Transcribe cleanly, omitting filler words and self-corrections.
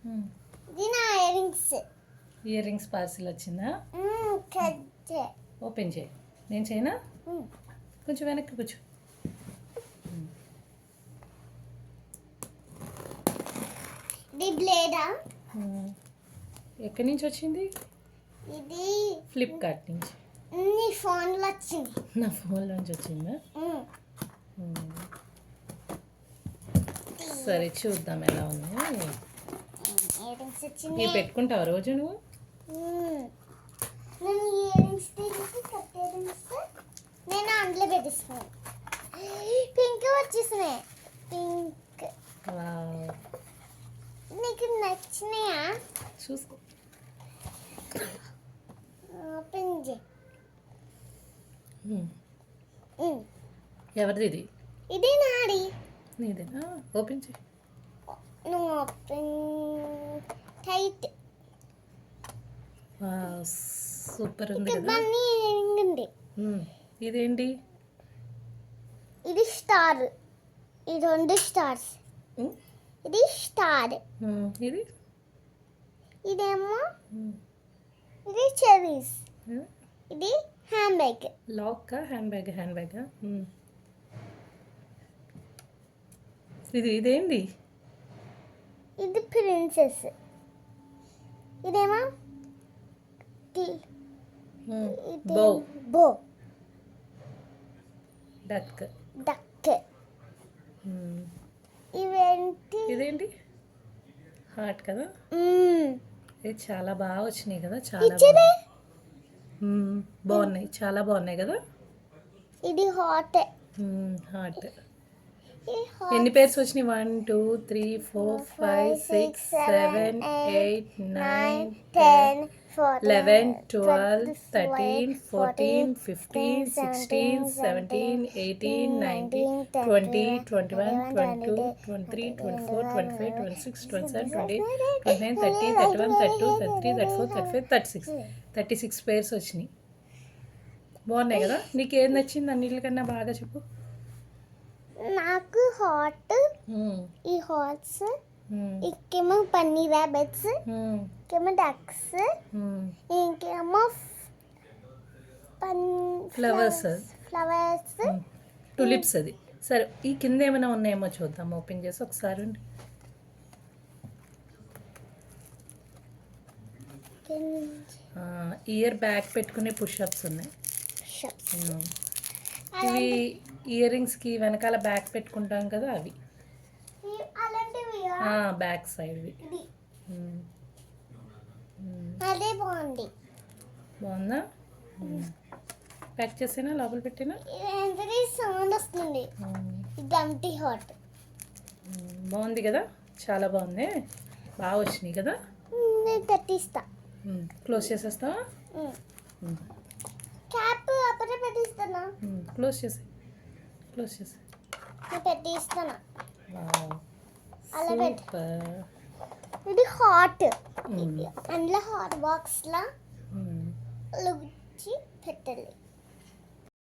ఇది నా earrings. Ear rings parcel వచ్చిందా? ఓపెన్ చేయి. నేను చేయనా? కొంచెం వెనక్కి కూర్చో. ఇది బ్లేడా? ఎక్కడి నుంచి వచ్చింది? ఇది ఫ్లిప్కార్ట్ నుంచి. నీ ఫోన్లో వచ్చింది. నా ఫోన్లో నుంచి వచ్చిందా? సరే చూద్దాం ఎలా ఉన్నాయో. ఇయరింగ్స్ వచ్చింది. ఇవి పెట్టుకుంటావా రోజు నువ్వు? నేను ఇయరింగ్స్ తీసి కట్ ఇయరింగ్స్ నేను అందులో పెట్టిస్తున్నాను. పింక్ వచ్చేసినాయి. పింక్ నీకు నచ్చినాయా? చూసుకో. ఓపెన్ చేయి. ఎవరిది ఇది? ఇది నాది. నీదేనా? ఓపెన్ చేయి. నువ్వు ఓపెన్ టైట్. సూపర్ ఉంది కదా. బన్నీ ఇయరింగ్ ఉంది. ఇదేంటి? ఇది స్టార్. ఈ రెండు స్టార్స్. ఇది స్టార్. ఇది ఇదేమో ఇది చెరీస్. ఇది handbag. Lock handbag. ఇదేంటి? ఇది ప్రిన్సెస్. ఇదేమో బో డక్. ఇదేంటి? హార్ట్ కదా. ఇది చాలా బాగా వచ్చినాయి కదా. చాలా బాగున్నాయి. చాలా బాగున్నాయి కదా. ఇది హార్ట్. ఎన్ని పేర్స్ వచ్చినాయి? 1 2 3 4 5 6 7 8 9 10 11 12 13 14 15 16 17 18 19 20 21 22 23 24 25 26 27 28 29 30 31 32 33 34 35 36 36 పేర్స్ వచ్చినాయి. బాగున్నాయి కదా. నీకు ఏది నచ్చింది అన్నిటికన్నా బాగా చెప్పు. నాకు హాట్. ఈ హాట్స్ ఇంకేమో పన్నీ ర్యాబిట్స్, ఇంకేమో డక్స్, ఇంకేమో ఫ్లవర్స్, టులిప్స్. అది సరే. ఈ కింద ఏమైనా ఉన్నాయేమో చూద్దాం. ఓపెన్ చేసి ఒకసారి. ఇయర్ బ్యాగ్ పెట్టుకునే పుషప్స్ ఉన్నాయి. ఇవి ఇయర్ రింగ్స్కి వెనకాల బ్యాగ్ పెట్టుకుంటాం కదా అవి. బ్యాక్ సైడ్వి. బాగుందా? ప్యాక్ చేసేనా లోపల పెట్టినా? సౌండ్ వస్తుంది. బాగుంది కదా. చాలా బాగుంది. బాగా వచ్చినాయి కదా. పెట్టిస్తా. క్లోజ్ చేసేస్తావా? క్యాప్ అప్పుడే పెట్టిస్తానా? క్లోజ్ చేసి పెట్టిస్తానా? సూపర్. ఇది హాట్. అందులో హాట్ బాక్స్ లా పెట్టాలి.